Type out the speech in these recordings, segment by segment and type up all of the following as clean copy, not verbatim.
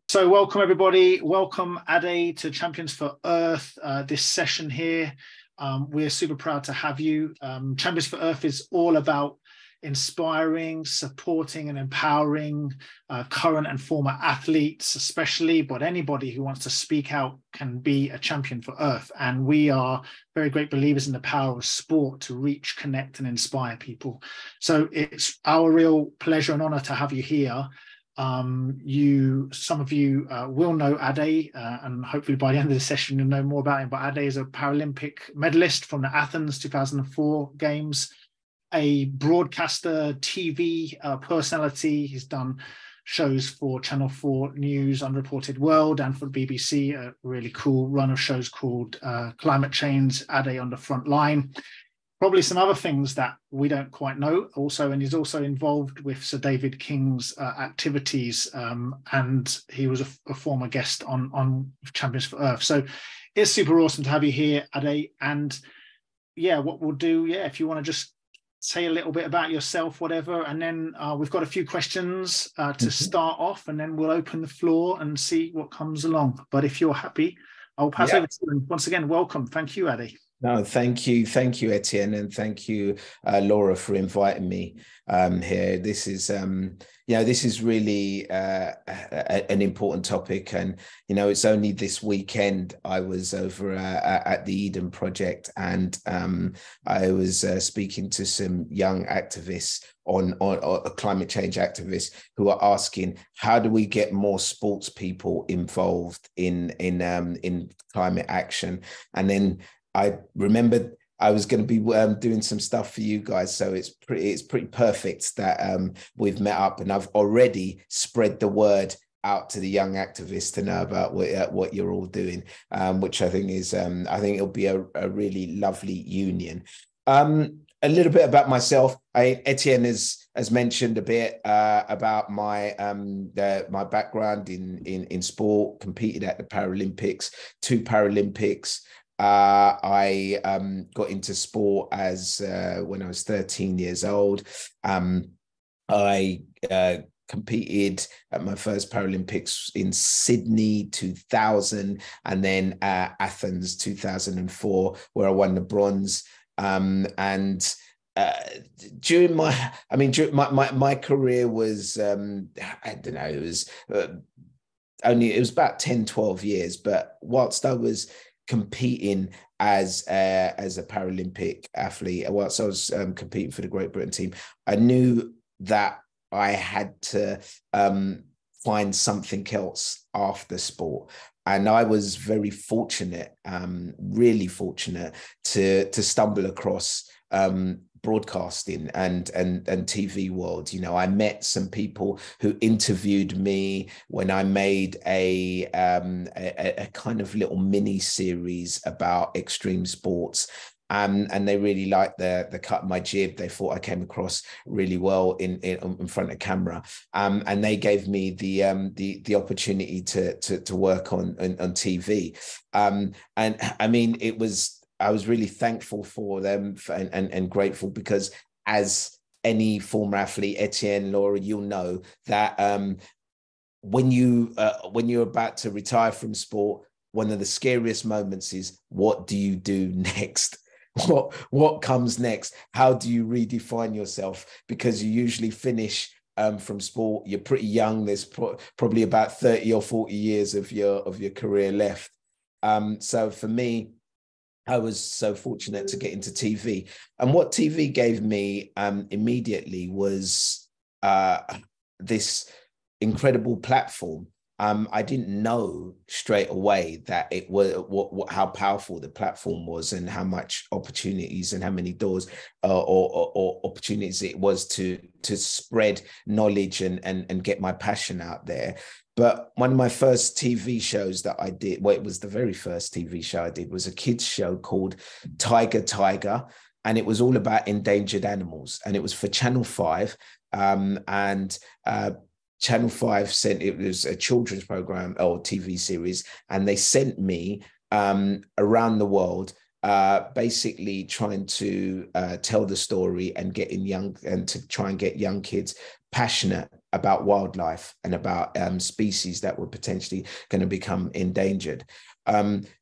So welcome everybody. Welcome Ade to Champions for Earth. This session here, we're super proud to have you. Champions for Earth is all about inspiring, supporting and empowering current and former athletes especially, but anybody who wants to speak out can be a champion for Earth. And we are very great believers in the power of sport to reach, connect and inspire people. So it's our real pleasure and honor to have you here. Some of you will know Ade, and hopefully by the end of the session you'll know more about him. But Ade is a Paralympic medalist from the Athens 2004 Games, a broadcaster, TV personality. He's done shows for Channel 4 News, Unreported World, and for the BBC, a really cool run of shows called Climate Change, Ade on the Frontline. Probably some other things that we don't quite know also, and he's also involved with Sir David King's activities, and he was a former guest on Champions for Earth. So it's super awesome to have you here, Ade. And yeah, what we'll do, if you want to just say a little bit about yourself, whatever, and then we've got a few questions to start off, and then we'll open the floor and see what comes along. But if you're happy, I'll pass over to you. Once again, welcome. Thank you, Ade. No, thank you, Etienne, and thank you, Laura, for inviting me here. This is, this is really an important topic, and it's only this weekend I was over at the Eden Project, and I was speaking to some young activists on climate change activists who are asking, how do we get more sports people involved in climate action? And then I remembered I was going to be doing some stuff for you guys, so it's pretty perfect that we've met up, and I've already spread the word out to the young activists to know about what you're all doing, which I think is I think it'll be a really lovely union. A little bit about myself. Etienne has mentioned a bit about my my background in sport. Competed at the Paralympics, 2 Paralympics. I got into sport as when I was 13 years old. I competed at my first Paralympics in Sydney 2000, and then Athens 2004, where I won the bronze. During my career was I don't know, it was about 10-12 years, but whilst I was competing as a Paralympic athlete, whilst I was competing for the Great Britain team, I knew that I had to find something else after sport. And I was very fortunate, really fortunate to stumble across broadcasting and TV world. I met some people who interviewed me when I made a kind of little mini series about extreme sports. And they really liked the cut of my jib. They thought I came across really well in front of camera. And they gave me the opportunity to work on TV. And I mean, I was really thankful for them and grateful, because as any former athlete, Etienne, Laura, you'll know that when you're about to retire from sport, one of the scariest moments is, what do you do next? What comes next? How do you redefine yourself? Because you usually finish from sport, you're pretty young. There's probably about 30 or 40 years of your career left. So for me, I was so fortunate to get into TV. And what TV gave me immediately was this incredible platform. I didn't know straight away that it was how powerful the platform was, and how much opportunities and how many doors or opportunities it was to spread knowledge and get my passion out there. But one of my first TV shows that I did, well, it was the very first TV show I did, was a kids show called Tiger. And it was all about endangered animals. And it was for Channel 5. Channel 5 sent, it was a children's program or TV series, and they sent me around the world, basically trying to tell the story and to try and get young kids passionate about wildlife and about species that were potentially going to become endangered.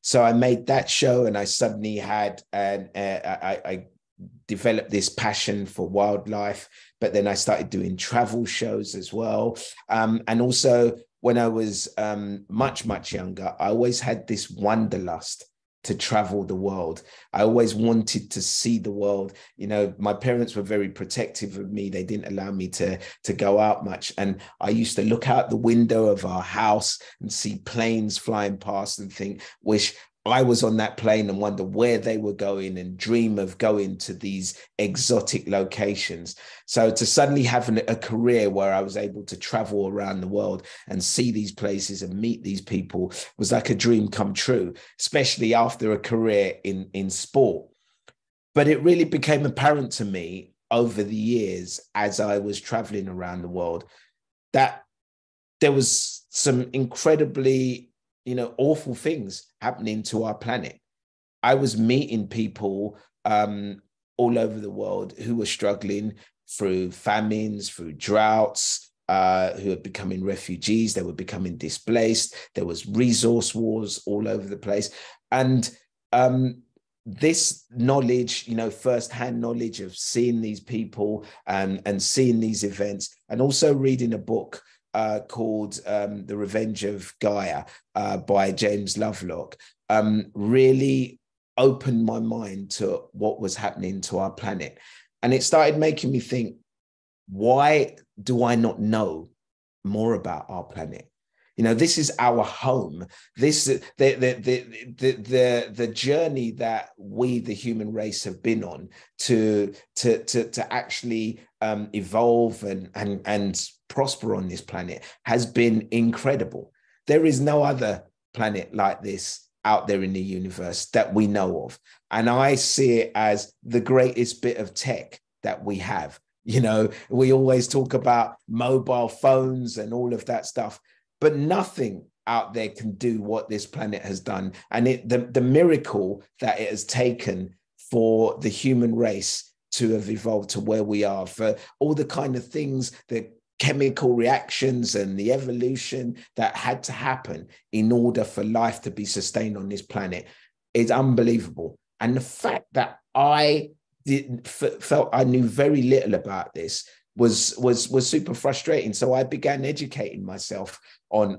So I made that show, and I suddenly had I developed this passion for wildlife, but then I started doing travel shows as well. And also when I was much younger, I always had this wanderlust to travel the world. I always wanted to see the world. You know, my parents were very protective of me. They didn't allow me to go out much. And I used to look out the window of our house and see planes flying past and think, wish I was on that plane, and wonder where they were going, and dream of going to these exotic locations. So to suddenly have a career where I was able to travel around the world and see these places and meet these people was like a dream come true, especially after a career in sport. But it really became apparent to me over the years as I was traveling around the world that there was some incredibly awful things happening to our planet. I was meeting people all over the world who were struggling through famines, through droughts, who were becoming refugees. They were becoming displaced. There was resource wars all over the place. And this knowledge, firsthand knowledge of seeing these people and seeing these events, and also reading a book called The Revenge of Gaia by James Lovelock, really opened my mind to what was happening to our planet. And it started making me think, why do I not know more about our planet? This is our home. This the journey that we, the human race, have been on to actually evolve and prosper on this planet has been incredible. There is no other planet like this out there in the universe that we know of, and I see it as the greatest bit of tech that we have. We always talk about mobile phones and all of that stuff, but nothing out there can do what this planet has done. And the miracle that it has taken for the human race to have evolved to where we are, for all the kind of things, the chemical reactions and the evolution that had to happen in order for life to be sustained on this planet, is unbelievable. And the fact that I felt I knew very little about this was super frustrating. So I began educating myself on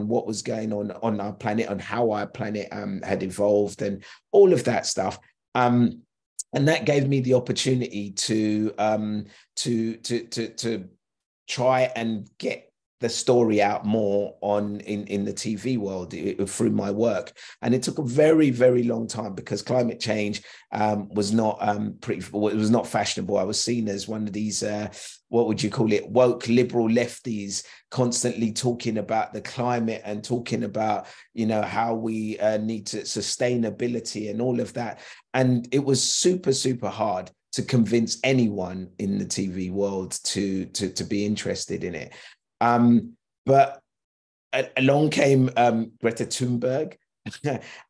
what was going on our planet, on how our planet had evolved, and all of that stuff. And that gave me the opportunity to try and get the story out more in the TV world through my work. And it took a very, very long time, because climate change was not it was not fashionable. I was seen as one of these what would you call it, woke liberal lefties, constantly talking about the climate and talking about how we need to sustainability and all of that. And it was super, super hard to convince anyone in the TV world to be interested in it. But along came Greta Thunberg,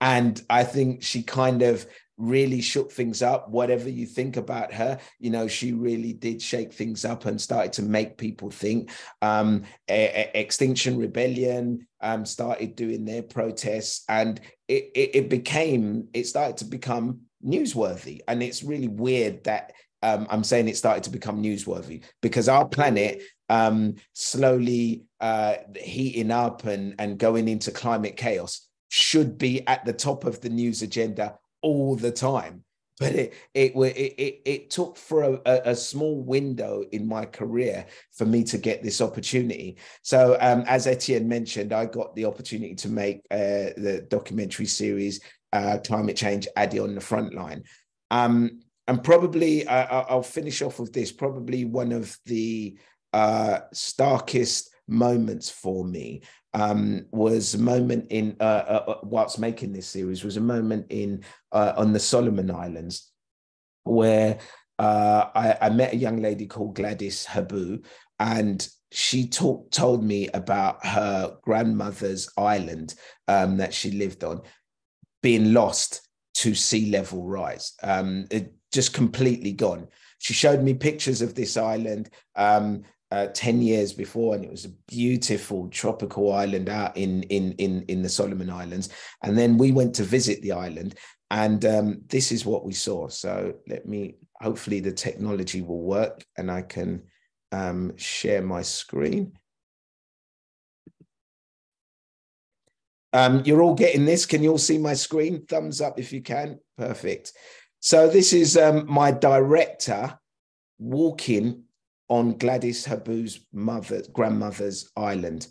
and I think she kind of really shook things up. Whatever you think about her, she really did shake things up and started to make people think. Extinction Rebellion started doing their protests, and it started to become newsworthy. And it's really weird that I'm saying it started to become newsworthy, because our planet slowly heating up and going into climate chaos should be at the top of the news agenda all the time. But it took for a small window in my career for me to get this opportunity. So as Etienne mentioned, I got the opportunity to make the documentary series Climate Change, Ade on the Frontline. And probably I'll finish off with this. Probably one of the starkest moments for me was a moment in whilst making this series, was a moment in on the Solomon Islands, where I met a young lady called Gladys Habu, and she told me about her grandmother's island that she lived on being lost to sea level rise. It just completely gone. She showed me pictures of this island. 10 years before, and it was a beautiful tropical island out in the Solomon Islands. And then we went to visit the island, and this is what we saw. So hopefully the technology will work and I can share my screen. You're all getting this. Can you all see my screen? Thumbs up if you can. Perfect. So this is my director walking on Gladys Habu's grandmother's island.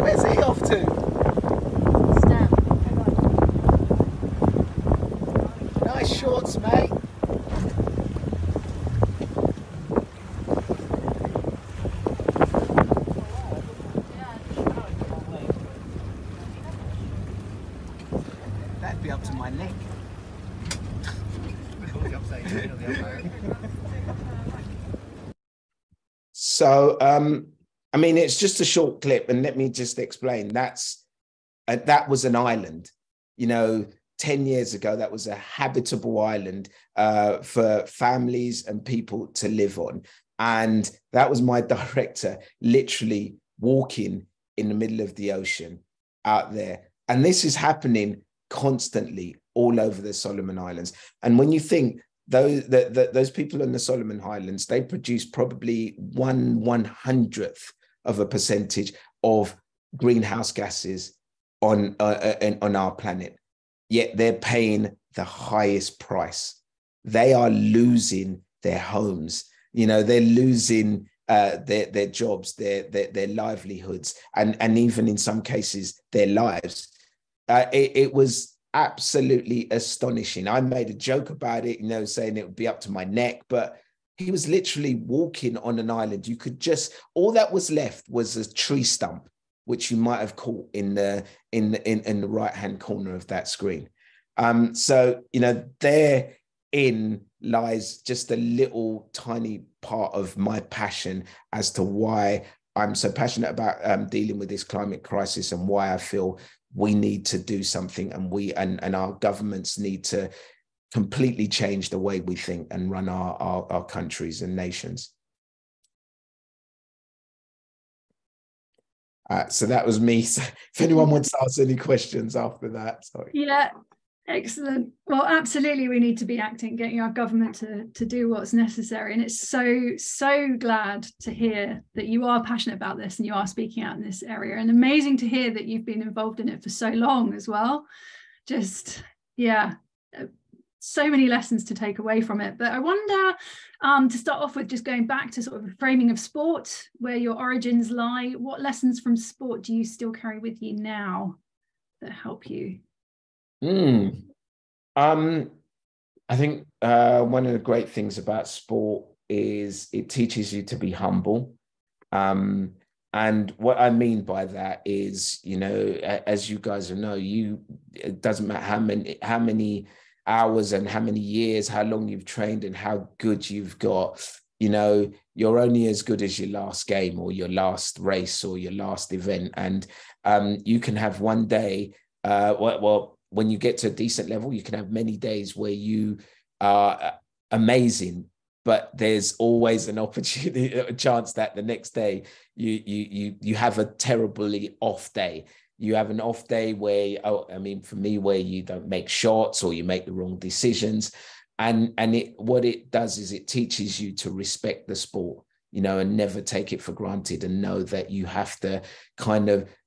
Where's he off to? Nice shorts, mate. That'd be up to my neck. So, I mean, it's just a short clip, and let me just explain. That was an island, 10 years ago. That was a habitable island for families and people to live on. And that was my director literally walking in the middle of the ocean out there. And this is happening constantly all over the Solomon Islands. And when you think those people in the Solomon Islands, they produce probably 1/100th of a percentage of greenhouse gases on our planet. Yet they're paying the highest price. They are losing their homes. They're losing their jobs, their livelihoods, and even in some cases their lives. It was absolutely astonishing. I made a joke about it, saying it would be up to my neck, but he was literally walking on an island. You could all that was left was a tree stump, which you might have caught in the right-hand corner of that screen. So, therein lies just a little tiny part of my passion as to why I'm so passionate about dealing with this climate crisis, and why I feel we need to do something, and our governments need to completely change the way we think and run our countries and nations. So that was me. So if anyone wants to ask any questions after that, sorry. Yeah, excellent. Well, absolutely, we need to be getting our government to do what's necessary. And it's so glad to hear that you are passionate about this and you are speaking out in this area. And amazing to hear that you've been involved in it for so long as well. Just, yeah, so many lessons to take away from it. But I wonder, to start off with, just going back to sort of the framing of sport, where your origins lie, what lessons from sport do you still carry with you now that help you? I think one of the great things about sport is it teaches you to be humble. And what I mean by that is, as you guys know, it doesn't matter how many hours and how many years, how long you've trained and how good you've got, you're only as good as your last game or your last race or your last event. And you can have one day, when you get to a decent level, you can have many days where you are amazing, but there's always an opportunity, a chance that the next day you have a terribly off day. You have an off day where, for me, where you don't make shots or you make the wrong decisions. And what it does is it teaches you to respect the sport, and never take it for granted, and know that you have to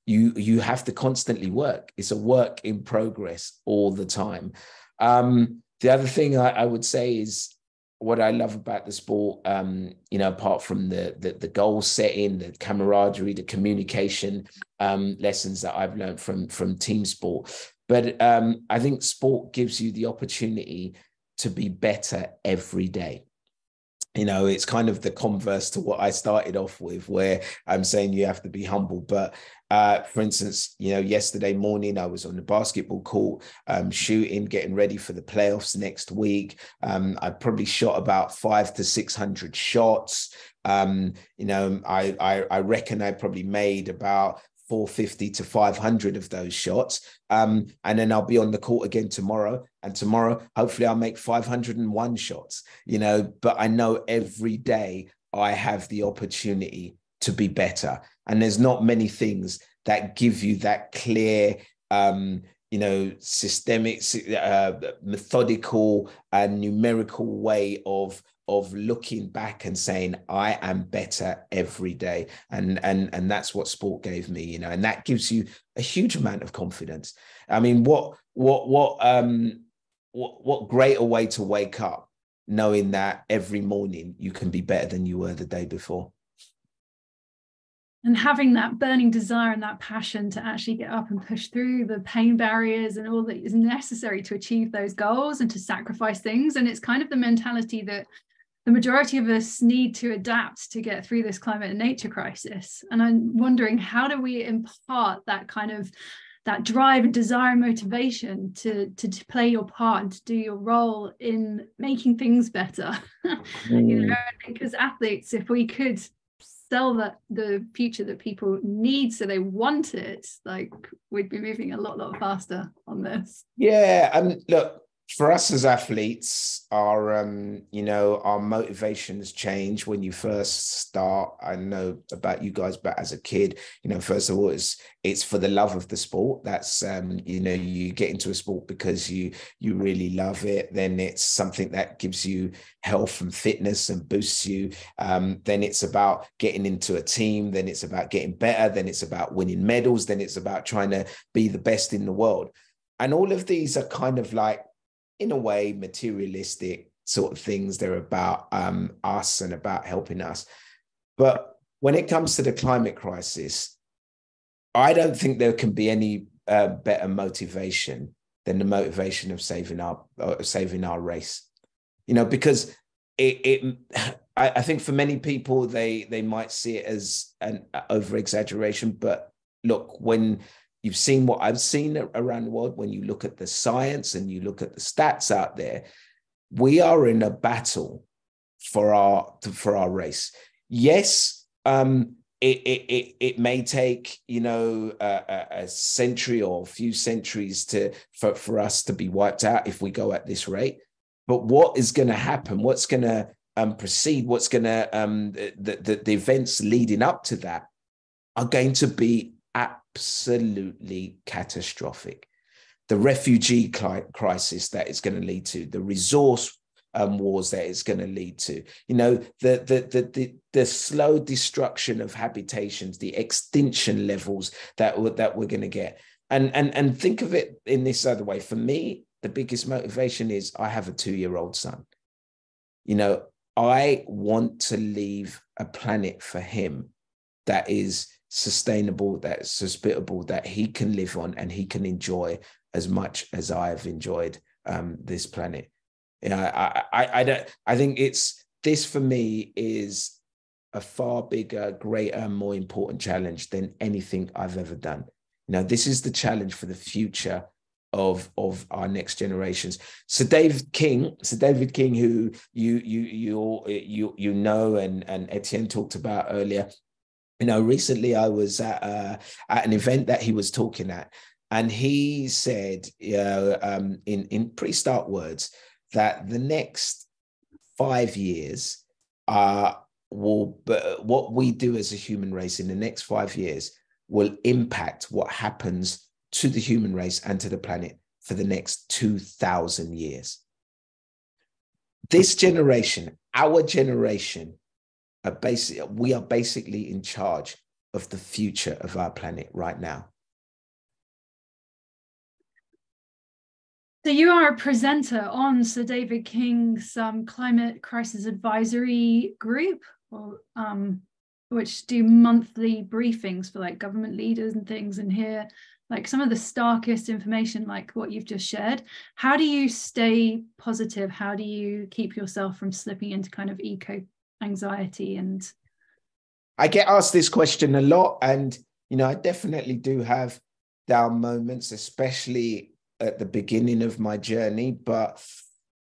you have to constantly work. It's a work in progress all the time. The other thing I would say is what I love about the sport, apart from the goal setting, the camaraderie, the communication lessons that I've learned from team sport. But I think sport gives you the opportunity to be better every day. It's kind of the converse to what I started off with, where I'm saying you have to be humble. But for instance, yesterday morning I was on the basketball court, shooting, getting ready for the playoffs next week. I probably shot about 500 to 600 shots. I reckon I probably made about 450 to 500 of those shots. And then I'll be on the court again tomorrow. And tomorrow, hopefully I'll make 501 shots, you know, but I know every day I have the opportunity to be better. And there's not many things that give you that clear, you know, systemic, methodical and numerical way of looking back and saying, I am better every day. And that's what sport gave me, you know, and that gives you a huge amount of confidence. I mean, what greater way to wake up knowing that every morning you can be better than you were the day before. And having that burning desire and that passion to actually get up and push through the pain barriers and all that is necessary to achieve those goals and to sacrifice things. And it's kind of the mentality that the majority of us need to adapt to get through this climate and nature crisis. And I'm wondering, how do we impart that kind of that drive and desire and motivation to play your part and to do your role in making things better? You know, because athletes, if we could sell the future that people need so they want it, like, we'd be moving a lot faster on this. Yeah, look, for us as athletes, our you know, our motivations change when you first start. I know about you guys, but as a kid, you know, first of all, it's for the love of the sport. That's you know, you get into a sport because you really love it. Then it's something that gives you health and fitness and boosts you. Then it's about getting into a team. Then it's about getting better. Then it's about winning medals. Then it's about trying to be the best in the world. And all of these are kind of like, in a way, materialistic sort of things. They're about us and about helping us. But when it comes to the climate crisis, I don't think there can be any better motivation than the motivation of saving our race. You know, because I think for many people, they might see it as an over-exaggeration. But look, when you've seen what I've seen around the world, when you look at the science and you look at the stats out there, we are in a battle for our race. Yes, it may take, you know, a century or a few centuries for us to be wiped out if we go at this rate. But what is going to happen? What's going to proceed? What's going to the events leading up to that are going to be absolutely catastrophic. The refugee crisis that it's going to lead to, the resource wars that it's going to lead to, you know, the slow destruction of habitations, the extinction levels that we're going to get. And think of it in this other way. For me, the biggest motivation is I have a 2-year-old son. You know, I want to leave a planet for him that is sustainable, that's hospitable, that he can live on and he can enjoy as much as I have enjoyed this planet. You know, I think it's this for me is a far bigger, greater, more important challenge than anything I've ever done. You know, this is the challenge for the future of our next generations. Sir David King, who you know, and Etienne talked about earlier. You know, recently I was at an event that he was talking at, and he said, in pretty stark words, that the next 5 years what we do as a human race in the next 5 years will impact what happens to the human race and to the planet for the next 2,000 years. This generation, our generation, we are basically in charge of the future of our planet right now. So you are a presenter on Sir David King's Climate Crisis Advisory Group, or, which do monthly briefings for like government leaders and things, and hear like some of the starkest information like what you've just shared. How do you stay positive? How do you keep yourself from slipping into kind of eco-anxiety? And I get asked this question a lot, and you know, I definitely do have down moments, especially at the beginning of my journey. But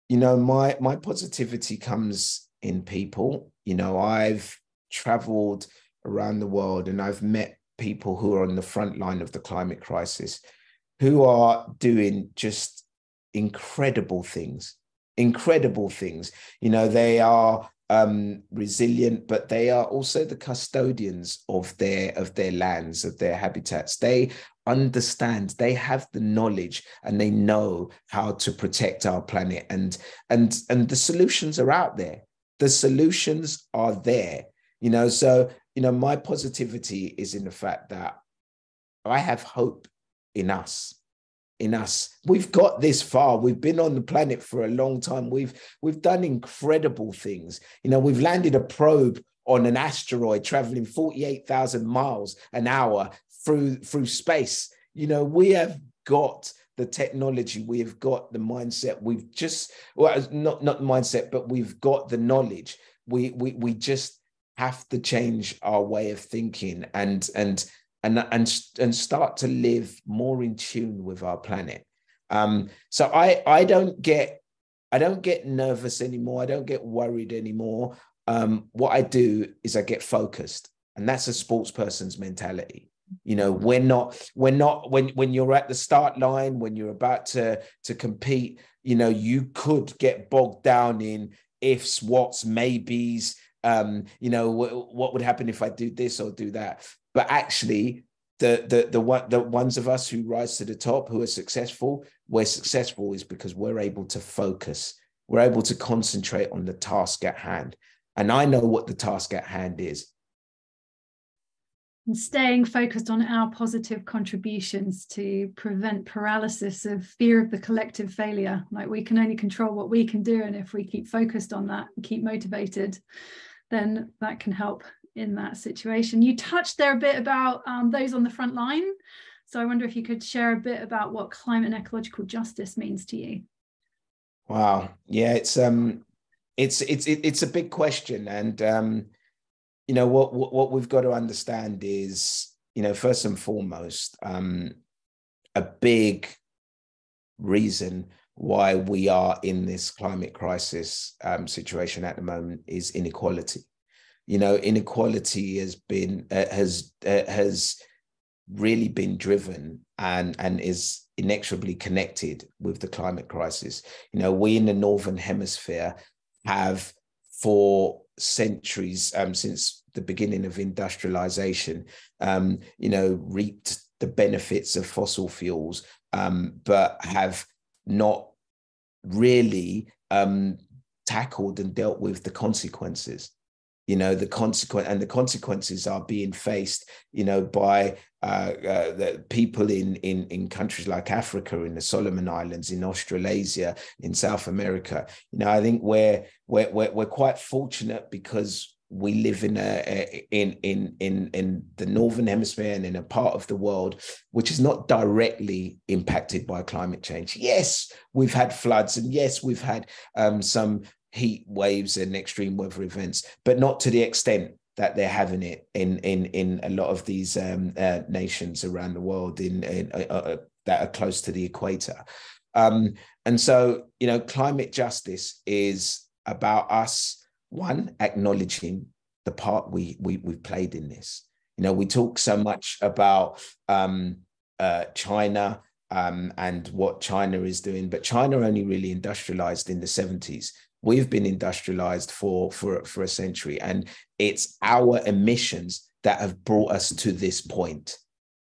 you know, my positivity comes in people. You know, I've traveled around the world and I've met people who are on the front line of the climate crisis, who are doing just incredible things. You know, they are resilient, but they are also the custodians of their lands, of their habitats. They understand, they have the knowledge, and they know how to protect our planet. And the solutions are out there. The solutions are there. You know, so, you know, my positivity is in the fact that I have hope in us. We've got this far. We've been on the planet for a long time. We've done incredible things. You know, we've landed a probe on an asteroid traveling 48,000 miles an hour through space. You know, we have got the technology, we have got the mindset. We've just, well, not mindset, but we've got the knowledge. We just have to change our way of thinking and start to live more in tune with our planet. So I don't get nervous anymore. I don't get worried anymore. What I do is I get focused, and that's a sports person's mentality. You know, when you're at the start line, when you're about to compete, you know, you could get bogged down in ifs, whats, maybes. You know, what would happen if I do this or do that? But actually, the ones of us who rise to the top, who are successful, we're successful is because we're able to focus. We're able to concentrate on the task at hand. And I know what the task at hand is. And staying focused on our positive contributions to prevent paralysis of fear of the collective failure. Like, we can only control what we can do. And if we keep focused on that and keep motivated, then that can help in that situation. You touched there a bit about those on the front line. So I wonder if you could share a bit about what climate and ecological justice means to you. Wow. Yeah, it's a big question. And you know, what we've got to understand is, you know, first and foremost, a big reason why we are in this climate crisis situation at the moment is inequality. You know, inequality has really been driven and is inexorably connected with the climate crisis. You know, we in the Northern Hemisphere have for centuries, since the beginning of industrialization, you know, reaped the benefits of fossil fuels, but have not really tackled and dealt with the consequences. You know, the consequences are being faced, you know, by the people in countries like Africa, in the Solomon Islands, in Australasia, in South America. You know, I think we're quite fortunate because we live in the Northern Hemisphere and in a part of the world which is not directly impacted by climate change. Yes, we've had floods, and yes, we've had some heat waves and extreme weather events, but not to the extent that they're having it in a lot of these nations around the world that are close to the equator. And so, you know, climate justice is about us, one, acknowledging the part we've played in this. You know, we talk so much about China and what China is doing, but China only really industrialized in the 70s. We've been industrialized for a century, and it's our emissions that have brought us to this point.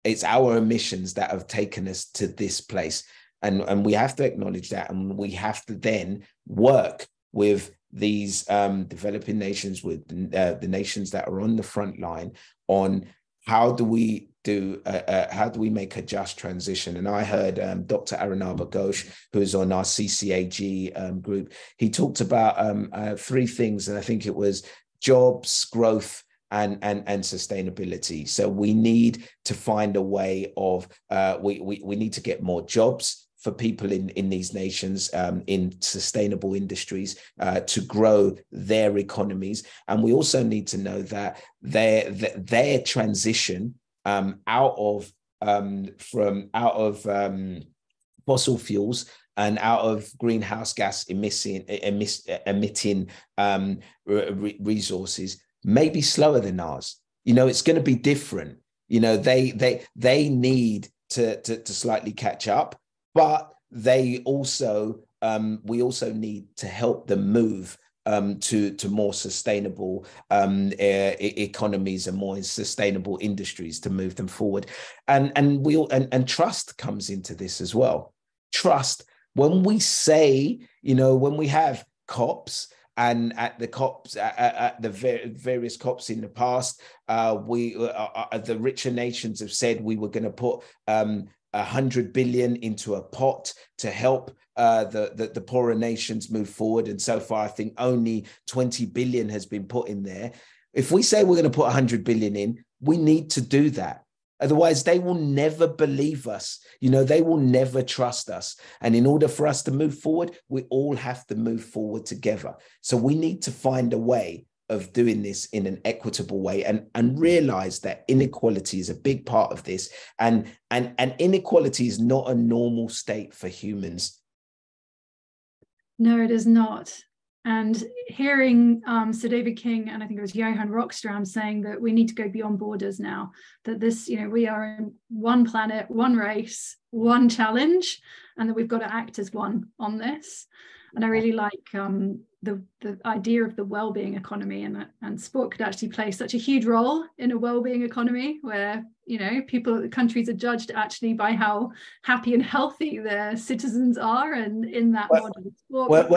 It's our emissions that have taken us to this place. And we have to acknowledge that, and we have to then work with these developing nations, with the nations that are on the front line, on how do we make a just transition. And I heard Dr. Aranaba Ghosh, who's on our CCAG group, he talked about three things, and I think it was jobs, growth, and sustainability. So we need to find a way of, we need to get more jobs for people in these nations, in sustainable industries, to grow their economies. And we also need to know that their transition out of fossil fuels and out of greenhouse gas emitting resources may be slower than ours. You know, it's going to be different. You know, they need to slightly catch up, but they also we also need to help them move to more sustainable economies and more sustainable industries to move them forward. And trust comes into this as well. Trust, when we say, you know, when we have COPs, and at the COPs, at the various COPs in the past, the richer nations have said we were going to put 100 billion into a pot to help the poorer nations move forward. And so far, I think only 20 billion has been put in there. If we say we're going to put 100 billion in, we need to do that. Otherwise, they will never believe us. You know, they will never trust us. And in order for us to move forward, we all have to move forward together. So we need to find a way of doing this in an equitable way, and realize that inequality is a big part of this. And inequality is not a normal state for humans. No, it is not. And hearing Sir David King, and I think it was Johan Rockström, saying that we need to go beyond borders now, that this, you know, we are in one planet, one race, one challenge, and that we've got to act as one on this. And I really like the idea of the well-being economy, and sport could actually play such a huge role in a well-being economy where, you know, countries are judged actually by how happy and healthy their citizens are, and in that model sport.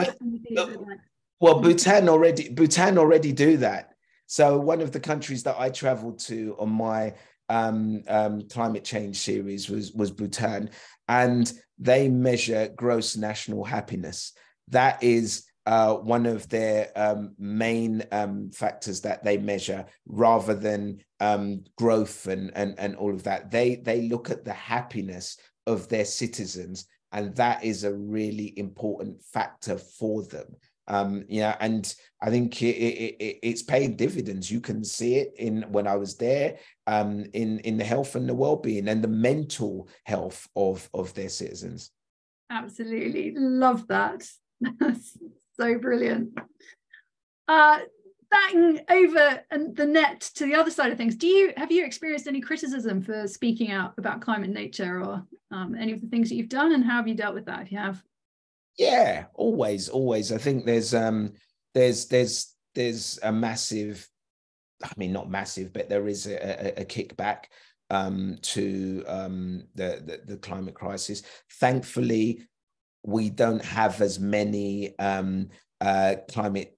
Well, Bhutan already do that. So one of the countries that I traveled to on my climate change series was Bhutan, and they measure gross national happiness. That is one of their main factors that they measure, rather than growth and all of that. They look at the happiness of their citizens, and that is a really important factor for them. Yeah, and I think it's paying dividends. You can see it when I was there, in the health and the well-being and the mental health of their citizens. Absolutely, love that. So brilliant. Backing over the net to the other side of things, have you experienced any criticism for speaking out about climate and nature, or any of the things that you've done, and how have you dealt with that if you have? Yeah, always. I think there's a massive, I mean, not massive, but there is a kickback to the climate crisis. Thankfully, we don't have as many climate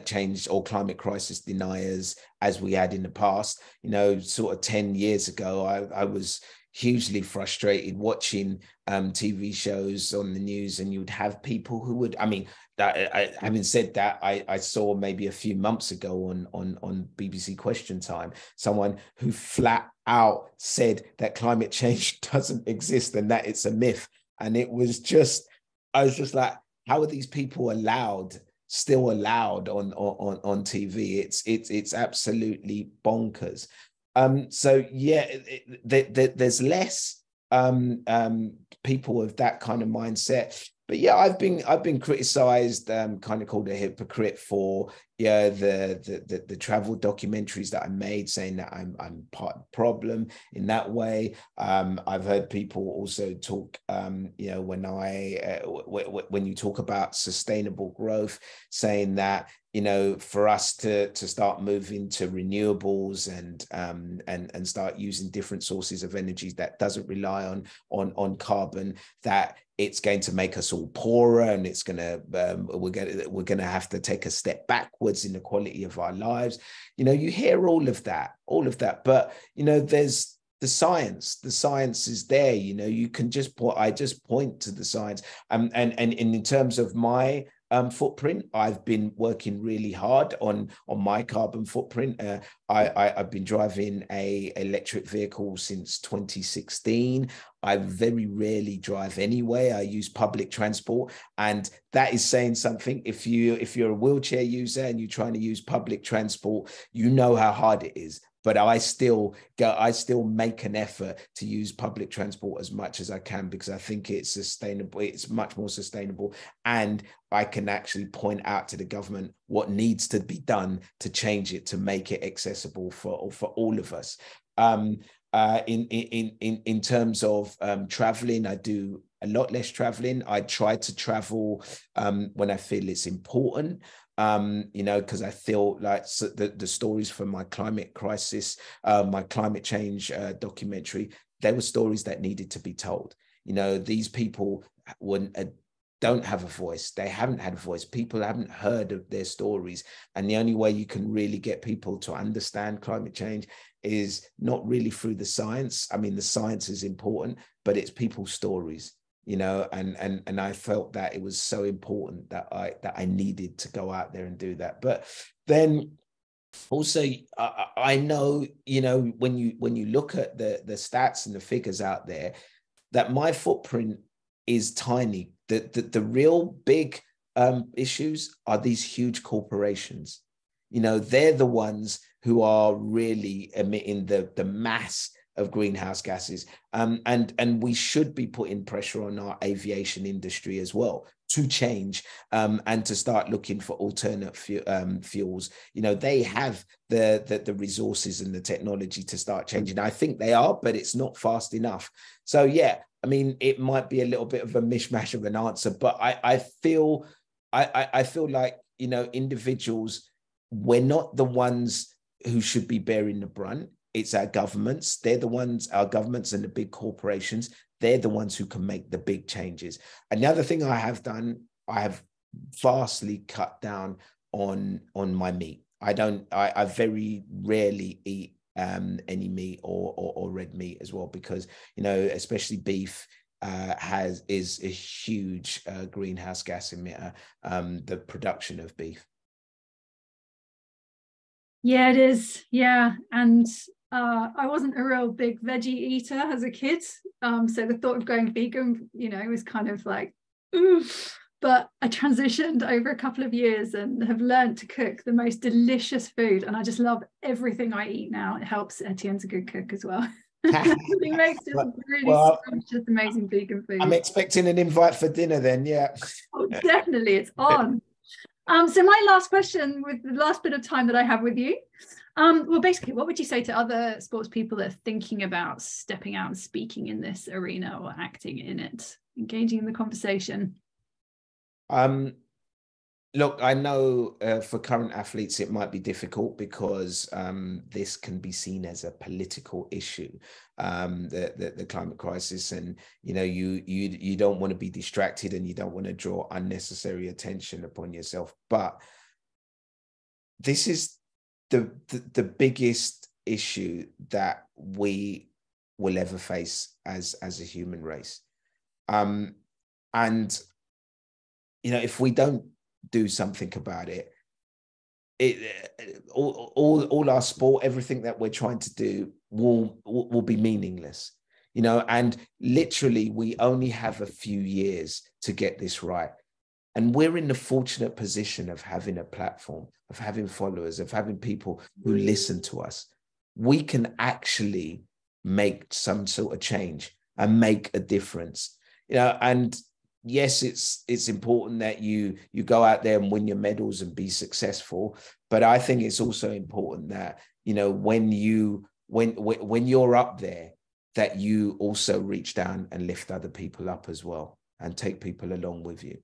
change or climate crisis deniers as we had in the past. You know, sort of 10 years ago, I was hugely frustrated watching TV shows on the news, and you would have people who would, having said that, I saw maybe a few months ago on BBC Question Time, someone who flat out said that climate change doesn't exist and that it's a myth. And I was just like, how are these people still allowed on TV? It's absolutely bonkers. So yeah, there's less people with that kind of mindset. But yeah, I've been criticized, kind of called a hypocrite for the travel documentaries that I made, saying that I'm part of the problem in that way. I've heard people also talk, when you talk about sustainable growth, saying that, you know, for us to start moving to renewables and start using different sources of energy that doesn't rely on carbon, that it's going to make us all poorer, and it's going to we're going to have to take a step backwards in the quality of our lives. You know, you hear all of that, but you know, there's the science is there. You know, you can I just point to the science, and in terms of my footprint, I've been working really hard on my carbon footprint. I've been driving a electric vehicle since 2016. I very rarely drive anyway. I use public transport, and that is saying something. If you're a wheelchair user and you're trying to use public transport, you know how hard it is. But I still make an effort to use public transport as much as I can, because I think it's sustainable. It's much more sustainable. And I can actually point out to the government what needs to be done to change it, to make it accessible for all of us. In terms of traveling, I do a lot less traveling. I try to travel when I feel it's important, you know, because I feel like the stories from my climate crisis, my climate change documentary, they were stories that needed to be told. You know, these people don't have a voice. They haven't had a voice. People haven't heard of their stories. And the only way you can really get people to understand climate change is not really through the science. I mean, the science is important, but it's people's stories, you know, and I felt that it was so important that I needed to go out there and do that. But then also, I know, you know, when you look at the stats and the figures out there, that my footprint is tiny. The real big issues are these huge corporations. You know, they're the ones who are really emitting the mass of greenhouse gases. And we should be putting pressure on our aviation industry as well to change and to start looking for alternate fuels. You know, they have the resources and the technology to start changing. I think they are, but it's not fast enough. So, yeah, I mean, it might be a little bit of a mishmash of an answer, but I feel like, you know, individuals, we're not the ones who should be bearing the brunt. It's our governments. They're the ones, our governments and the big corporations, they're the ones who can make the big changes. And the other thing I have done, I have vastly cut down on my meat. I very rarely eat any meat or red meat as well, because, you know, especially beef is a huge greenhouse gas emitter, the production of beef. Yeah, it is. Yeah. And I wasn't a real big veggie eater as a kid. So the thought of going vegan, you know, was kind of like, ooh. But I transitioned over a couple of years and have learned to cook the most delicious food. And I just love everything I eat now. It helps. Etienne's a good cook as well. He makes just really just amazing vegan food. I'm expecting an invite for dinner then, yeah. Oh, definitely, it's on. So my last question, with the last bit of time that I have with you, well, basically, what would you say to other sports people that are thinking about stepping out and speaking in this arena or acting in it, engaging in the conversation? Look, I know for current athletes, it might be difficult because this can be seen as a political issue, the climate crisis. And, you know, you don't want to be distracted and you don't want to draw unnecessary attention upon yourself. But this is the biggest issue that we will ever face as a human race. And, you know, if we don't do something about it, all our sport, everything that we're trying to do will be meaningless, you know. And literally, we only have a few years to get this right. And we're in the fortunate position of having a platform, of having followers, of having people who listen to us. We can actually make some sort of change and make a difference, you know. And yes, it's important that you go out there and win your medals and be successful. But I think it's also important that, you know, when you're up there, that you also reach down and lift other people up as well and take people along with you.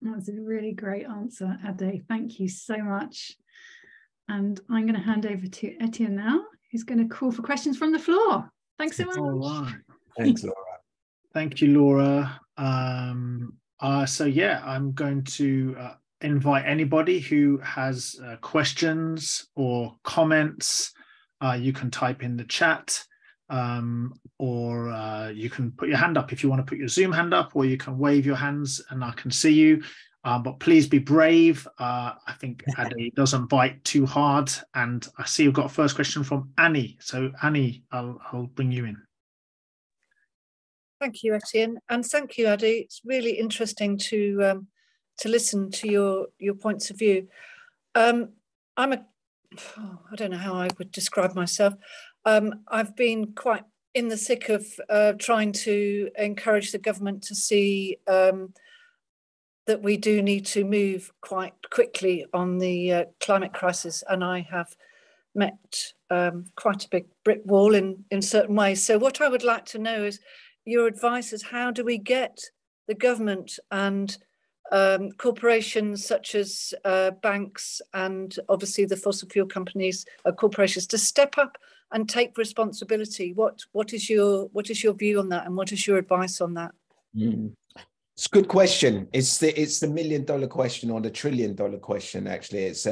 That's a really great answer, Ade. Thank you so much. And I'm going to hand over to Etienne now, who's going to call for questions from the floor. Thanks so much. All right. Thanks, Laura. Thank you, Laura. So yeah, I'm going to invite anybody who has questions or comments. You can type in the chat, or you can put your hand up if you want to put your Zoom hand up, or you can wave your hands and I can see you. But please be brave. I think Ade doesn't bite too hard. And I see we've got a first question from Annie. So Annie, I'll bring you in. Thank you, Etienne, and thank you, Ade. It's really interesting to listen to your points of view. I don't know how I would describe myself. I've been quite in the thick of trying to encourage the government to see that we do need to move quite quickly on the climate crisis, and I have met quite a big brick wall in certain ways. So what I would like to know is your advice is how do we get the government and corporations such as banks and obviously the fossil fuel companies, corporations, to step up and take responsibility? What is your view on that, and what is your advice on that? It's a good question. It's the $1 million question, or the $1 trillion question. Actually, it's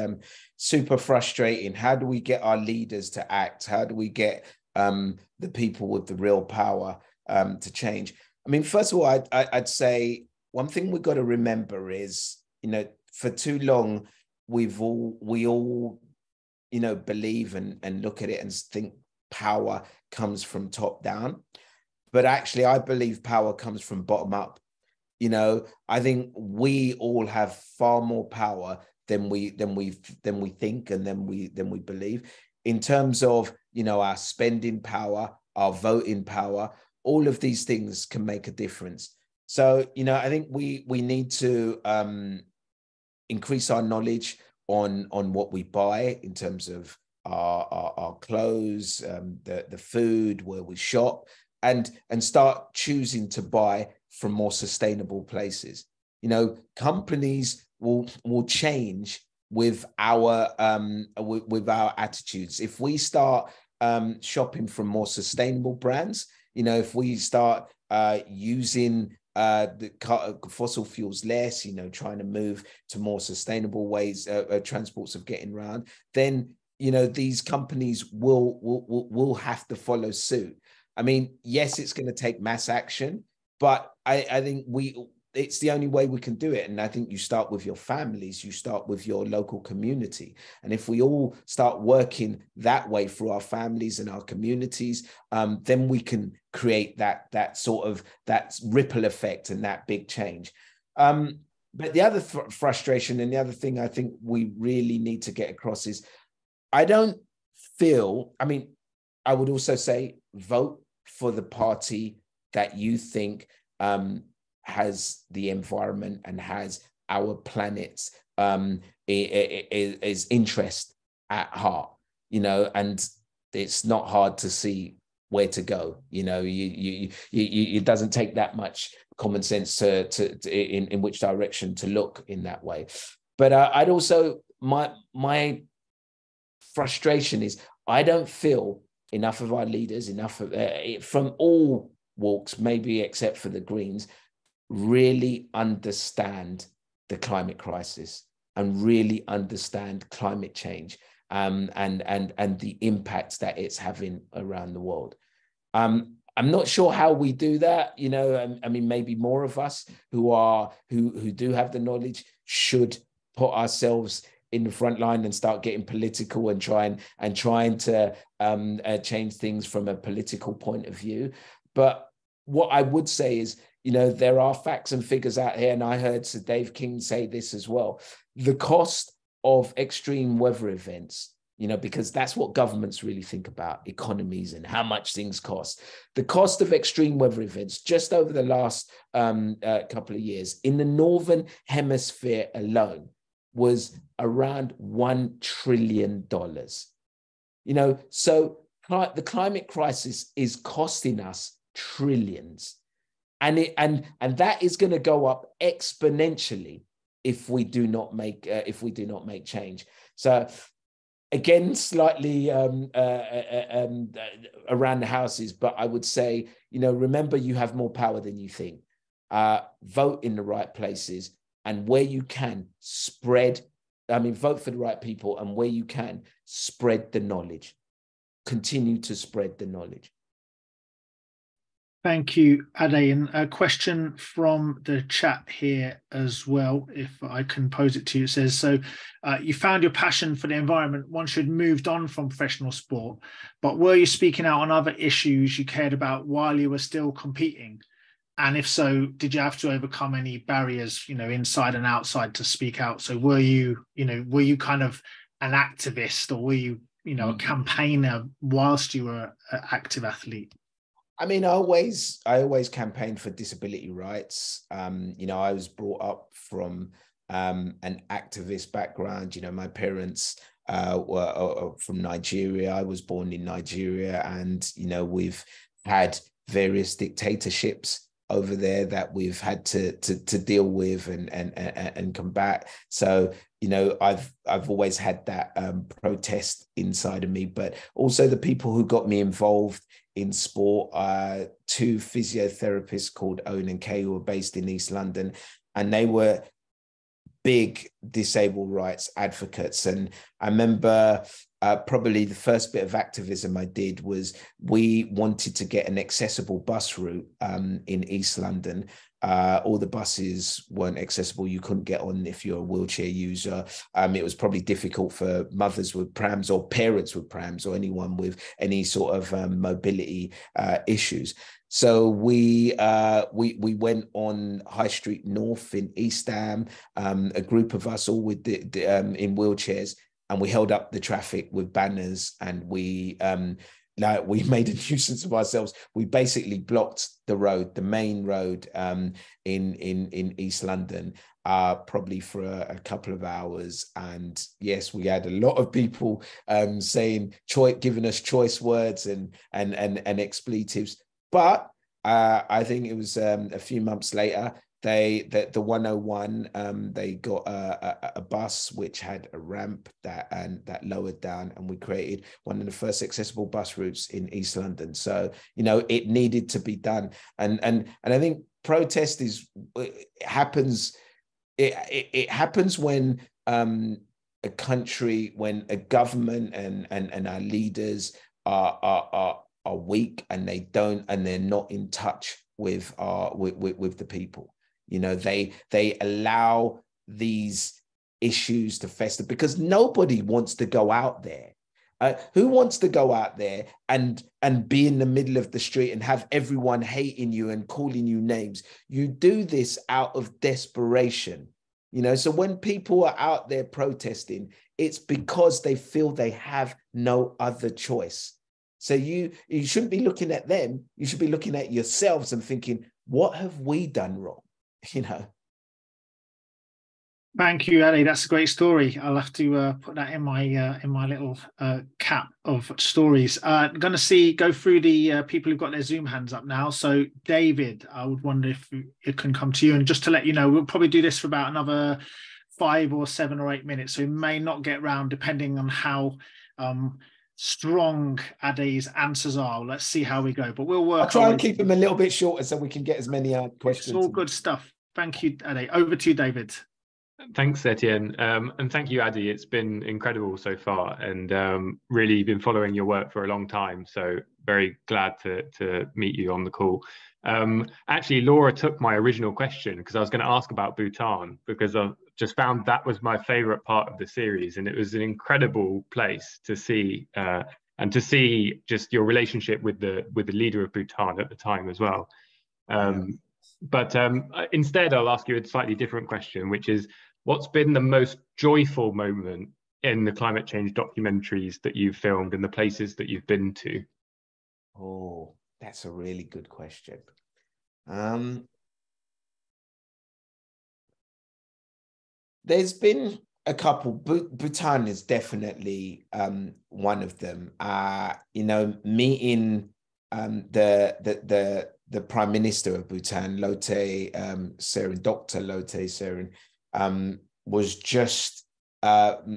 super frustrating. How do we get our leaders to act? How do we get the people with the real power to change? I mean, first of all, I'd say one thing we've got to remember is, for too long we all believe and look at it and think power comes from top down, but actually I believe power comes from bottom up. I think we all have far more power than we think and than we believe, in terms of our spending power, our voting power. All of these things can make a difference. So I think we need to increase our knowledge on what we buy in terms of our clothes, the food, where we shop, and start choosing to buy from more sustainable places. Companies will change with our attitudes. If we start shopping from more sustainable brands, if we start using the fossil fuels less, trying to move to more sustainable ways, transports of getting around, then these companies will have to follow suit. I mean, yes, it's going to take mass action, but I think it's the only way we can do it. And I think you start with your families, you start with your local community. And if we all start working that way through our families and our communities, then we can create that sort of that ripple effect and that big change. But the other frustration, and the other thing I think we really need to get across is, I would also say, vote for the party that you think has the environment and has our planet's is interest at heart, and it's not hard to see where to go. It doesn't take that much common sense to in which direction to look in that way. But I'd also, my frustration is, I don't feel enough of our leaders, enough of from all walks, maybe except for the Greens, really understand the climate crisis and really understand climate change and the impacts that it's having around the world. I'm not sure how we do that. I mean, maybe more of us who do have the knowledge should put ourselves in the front line and start getting political and trying to change things from a political point of view. But what I would say is, there are facts and figures out here, and I heard Sir Dave King say this as well. The cost of extreme weather events, because that's what governments really think about, economies and how much things cost. The cost of extreme weather events just over the last couple of years in the Northern Hemisphere alone was around $1 trillion. So the climate crisis is costing us trillions. And that is going to go up exponentially if we do not make change. So again, slightly around the houses, but I would say, remember, you have more power than you think. Vote in the right places, and where you can vote for the right people, and where you can, spread the knowledge. Continue to spread the knowledge. Thank you, Ade. And a question from the chat here as well, if I can pose it to you. It says, so you found your passion for the environment once you'd moved on from professional sport, but were you speaking out on other issues you cared about while you were still competing? And if so, did you have to overcome any barriers, inside and outside, to speak out? So were you kind of an activist, or were you, a campaigner whilst you were an active athlete? I mean, I always campaigned for disability rights. I was brought up from an activist background. My parents were from Nigeria. I was born in Nigeria, and we've had various dictatorships over there that we've had to deal with and combat. So I've always had that protest inside of me, but also the people who got me involved in sport, two physiotherapists called Owen and Kay, who were based in East London, and they were big disabled rights advocates. And I remember probably the first bit of activism I did was we wanted to get an accessible bus route in East London. All the buses weren't accessible. You couldn't get on if you're a wheelchair user. It was probably difficult for mothers with prams or parents with prams or anyone with any sort of mobility issues. So we went on High Street North in East Ham, a group of us all with in wheelchairs, and we held up the traffic with banners, and we made a nuisance of ourselves. We basically blocked the road, the main road in East London, probably for a couple of hours. And yes, we had a lot of people saying, giving us choice words and expletives. But I think it was a few months later, the 101, they got a bus which had a ramp that lowered down, and we created one of the first accessible bus routes in East London. So it needed to be done, and I think protest happens when a country, when a government and our leaders are weak, and they're not in touch with the people. They allow these issues to fester, because nobody wants to go out there. Who wants to go out there and be in the middle of the street and have everyone hating you and calling you names? You do this out of desperation. So when people are out there protesting, it's because they feel they have no other choice. So you shouldn't be looking at them. You should be looking at yourselves and thinking, what have we done wrong? Thank you, Ade. That's a great story. I'll have to put that in my little cap of stories. I'm going to go through the people who've got their Zoom hands up now. So David, I would wonder if it can come to you. And just to let you know, we'll probably do this for about another 5 or 7 or 8 minutes. So we may not get round, depending on how strong Ade's answers are. Let's see how we go, but we'll work. I'll try and keep them a little bit shorter so we can get as many questions. It's all good stuff. Thank you, Ade. Over to you, David. Thanks, Etienne, and thank you, Ade. It's been incredible so far, and really been following your work for a long time. So very glad to meet you on the call. Actually, Laura took my original question, because I was going to ask about Bhutan, because I've just found that was my favorite part of the series, and it was an incredible place to see, and to see just your relationship with the leader of Bhutan at the time as well. But instead, I'll ask you a slightly different question, which is, what's been the most joyful moment in the climate change documentaries that you've filmed and the places that you've been to? Oh, that's a really good question. There's been a couple. Bhutan is definitely one of them. Meeting the Prime Minister of Bhutan, Lotay Seren, Dr. Lotay Seren, was just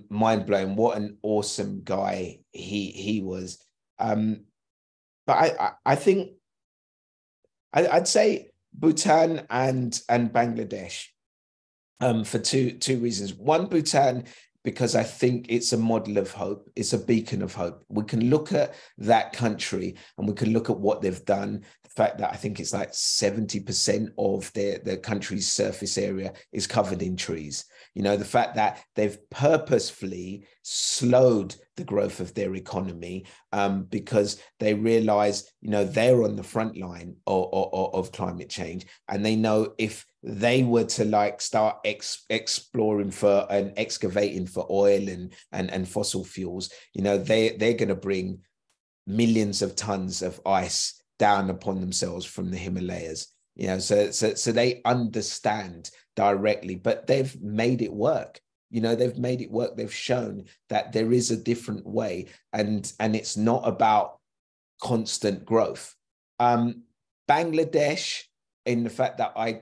mind-blowing. What an awesome guy he was. But I think I'd say Bhutan and Bangladesh for two reasons. One, Bhutan, because I think it's a model of hope. It's a beacon of hope. We can look at that country and we can look at what they've done. The fact that I think it's like 70% of their country's surface area is covered in trees. The fact that they've purposefully slowed the growth of their economy because they realize, they're on the front line of climate change. And they know if they were to start exploring for and excavating for oil and fossil fuels, they're going to bring millions of tons of ice down upon themselves from the Himalayas. So they understand directly, but they've made it work. You know, they've made it work. They've shown that there is a different way, and it's not about constant growth. Bangladesh, in the fact that I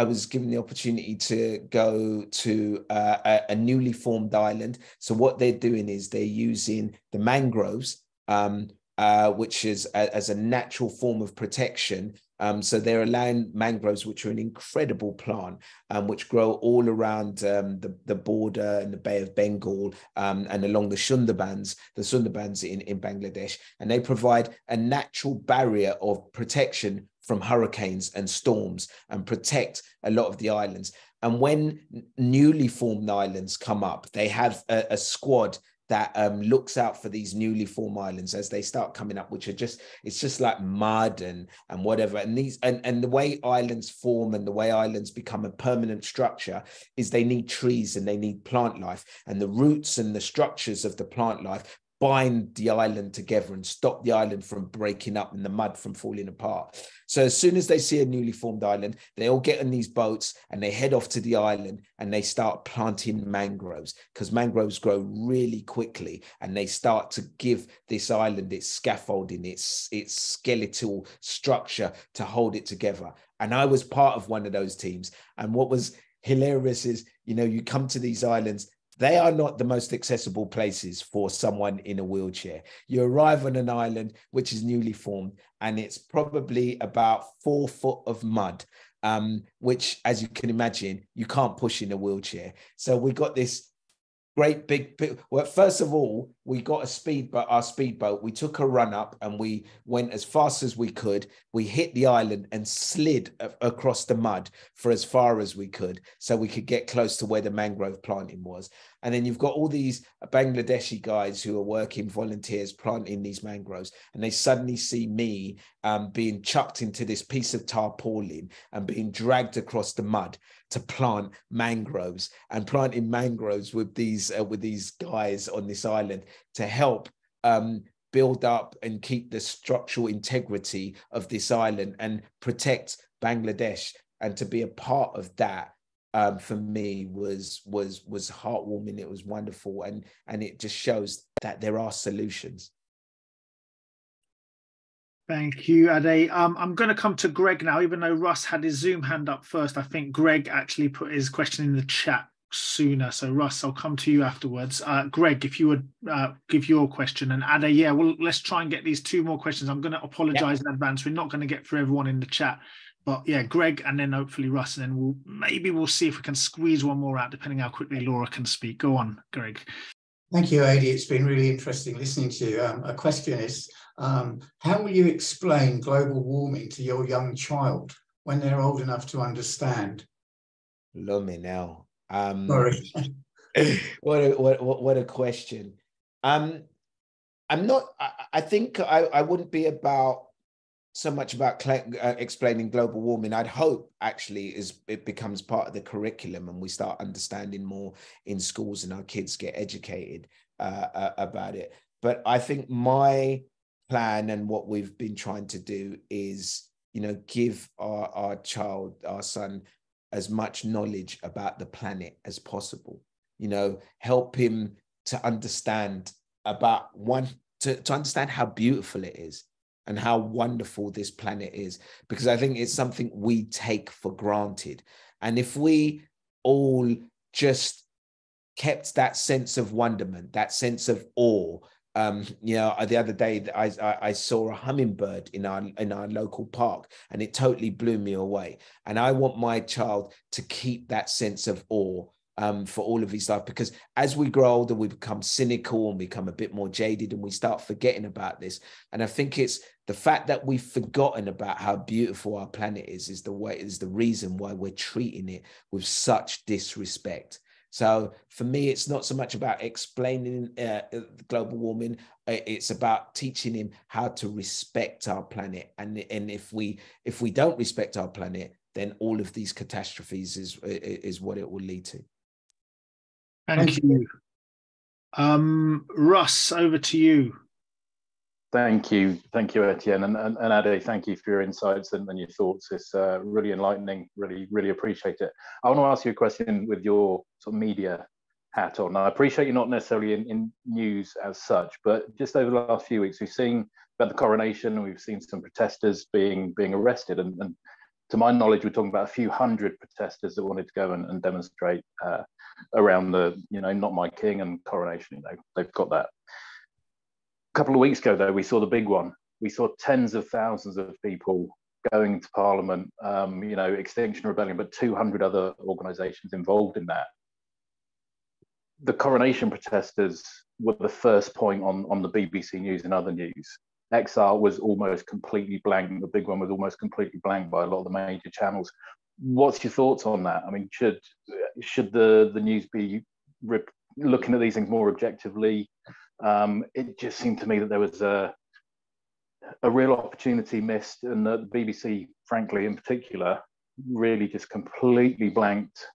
was given the opportunity to go to a newly formed island. So what they're doing is they're using the mangroves, which is as a natural form of protection. So they're allowing mangroves, which are an incredible plant, which grow all around the border and the Bay of Bengal, and along the Sundarbans in Bangladesh. And they provide a natural barrier of protection from hurricanes and storms, and protect a lot of the islands. And when newly formed islands come up, they have a squad that looks out for these newly formed islands as they start coming up, which are it's just like mud and whatever. And the way islands form and the way islands become a permanent structure is they need trees and they need plant life, and the roots and the structures of the plant life bind the island together and stop the island from breaking up and the mud from falling apart. So as soon as they see a newly formed island, they all get on these boats and they head off to the island and they start planting mangroves, because mangroves grow really quickly, and they start to give this island its scaffolding, its skeletal structure to hold it together. And I was part of one of those teams. And what was hilarious is, you know, you come to these islands, they are not the most accessible places for someone in a wheelchair. You arrive on an island which is newly formed, and it's probably about 4 foot of mud, which, as you can imagine, you can't push in a wheelchair. So we got this great big, well, first of all, we got our speedboat. We took a run up and we went as fast as we could. We hit the island and slid across the mud for as far as we could, so we could get close to where the mangrove planting was. And then you've got all these Bangladeshi guys who are working, volunteers, planting these mangroves, and they suddenly see me being chucked into this piece of tarpaulin and being dragged across the mud to plant mangroves, and planting mangroves with these guys on this island to help build up and keep the structural integrity of this island and protect Bangladesh. And to be a part of that, for me was heartwarming. It was wonderful, and it just shows that there are solutions. Thank you, Ade. I'm going to come to Greg now, even though Russ had his Zoom hand up first. I think Greg actually put his question in the chat sooner. So Russ, I'll come to you afterwards. Greg, if you would give your question, and Ade, yeah, well, let's try and get these 2 more questions. I'm going to apologize in advance. We're not going to get through everyone in the chat, but yeah, Greg, and then hopefully Russ, and then we'll see if we can squeeze one more out, depending how quickly Laura can speak. Go on, Greg. Thank you, Ade. It's been really interesting listening to you. A question is, how will you explain global warming to your young child when they're old enough to understand? Lummy now. Sorry. what a question. I think I wouldn't be so much about explaining global warming. I'd hope actually it becomes part of the curriculum and we start understanding more in schools and our kids get educated about it. But I think my plan and what we've been trying to do is, you know, give our child, our son, as much knowledge about the planet as possible. You know, help him to understand to understand how beautiful it is and how wonderful this planet is, because I think it's something we take for granted. And if we all just kept that sense of wonderment, that sense of awe, you know, the other day I saw a hummingbird in our local park, and it totally blew me away. And I want my child to keep that sense of awe for all of his life, because as we grow older, we become cynical and become a bit more jaded, and we start forgetting about this. And I think it's the fact that we've forgotten about how beautiful our planet is the reason why we're treating it with such disrespect. So for me, it's not so much about explaining global warming. It's about teaching him how to respect our planet. And if we don't respect our planet, then all of these catastrophes is what it will lead to. Thank you. Russ, over to you. Thank you, Etienne, and Ade. Thank you for your insights and your thoughts. It's really enlightening. Really appreciate it. I want to ask you a question with your sort of media hat on. I appreciate you're not necessarily in news as such, but just over the last few weeks, we've seen about the coronation, and we've seen some protesters being arrested. And to my knowledge, we're talking about a few hundred protesters that wanted to go and demonstrate around the, not my king and coronation. They've got that. A couple of weeks ago, though, we saw the big one. We saw tens of thousands of people going to Parliament, Extinction Rebellion, but 200 other organisations involved in that. The coronation protesters were the first point on the BBC News and other news. XR was almost completely blank. The big one was almost completely blank by a lot of the major channels. What's your thoughts on that? I mean, should the news be looking at these things more objectively? It just seemed to me that there was a real opportunity missed, and the BBC, frankly, in particular, really just completely blanked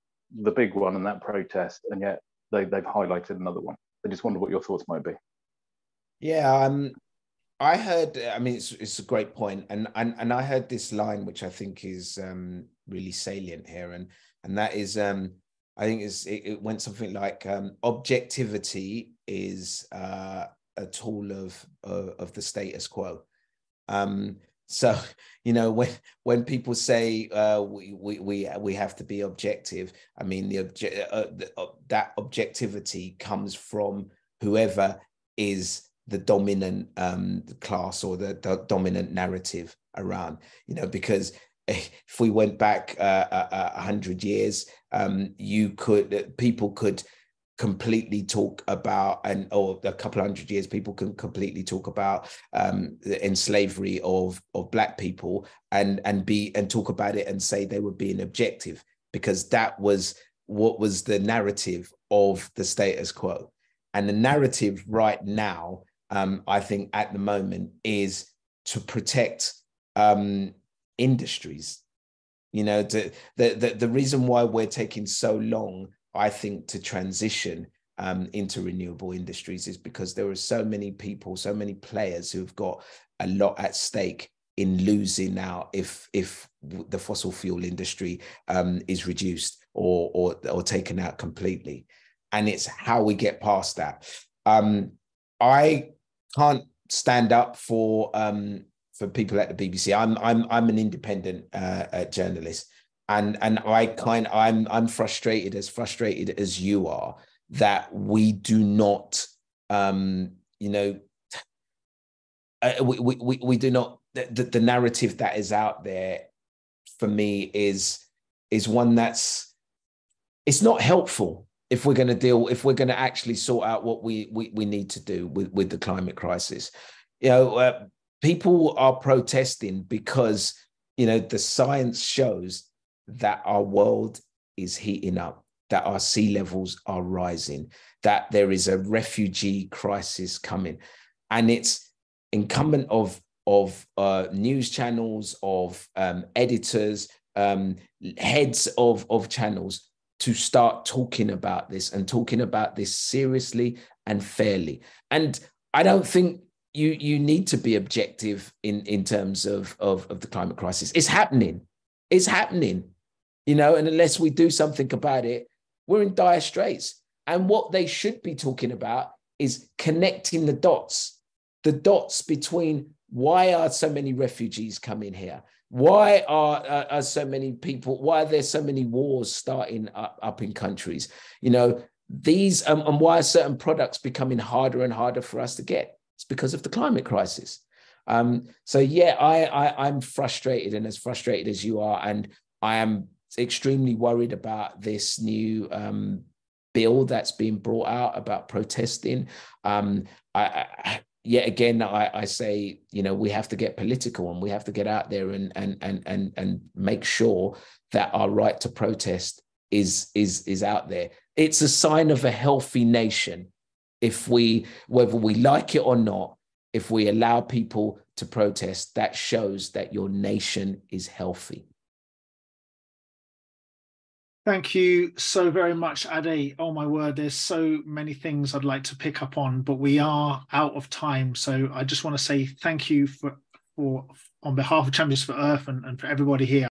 the big one and that protest, and yet they've highlighted another one. I just wonder what your thoughts might be. Yeah, I heard. I mean, it's a great point, and I heard this line, which I think is really salient here, and that is, I think it went something like, objectivity is a tool of the status quo. So, when people say we have to be objective, I mean, that objectivity comes from whoever is the dominant class or the dominant narrative around, because if we went back 100 years, people could completely talk about, or a couple of 100 years, people can completely talk about the slavery of Black people and talk about it and say they were being objective, because that was what was the narrative of the status quo. And the narrative right now, I think at the moment, is to protect industries. The reason why we're taking so long, I think, to transition into renewable industries is because there are so many people, so many players who've got a lot at stake in losing out if the fossil fuel industry is reduced or taken out completely. And it's how we get past that. I can't stand up for people at the BBC. I'm an independent journalist. And I'm frustrated as you are, that we do not, we do not, the narrative that is out there for me is one it's not helpful if we're going to actually sort out what we need to do with the climate crisis. People are protesting because, the science shows that our world is heating up, that our sea levels are rising, that there is a refugee crisis coming. And it's incumbent of news channels, of editors, heads of channels to start talking about this and talking about this seriously and fairly. And I don't think you need to be objective in terms of the climate crisis. It's happening. It's happening. And unless we do something about it, we're in dire straits. And what they should be talking about is connecting the dots between why are so many refugees coming here? Why are so many people, why are there so many wars starting up in countries? These, and why are certain products becoming harder and harder for us to get? It's because of the climate crisis. So yeah, I'm frustrated, and as frustrated as you are, and I am extremely worried about this new bill that's being brought out about protesting. Yet again, I say, we have to get political, and we have to get out there and make sure that our right to protest is out there. It's a sign of a healthy nation whether we like it or not, if we allow people to protest, that shows that your nation is healthy. Thank you so very much, Ade. Oh my word, there's so many things I'd like to pick up on, but we are out of time. So I just want to say thank you for on behalf of Champions for Earth and for everybody here.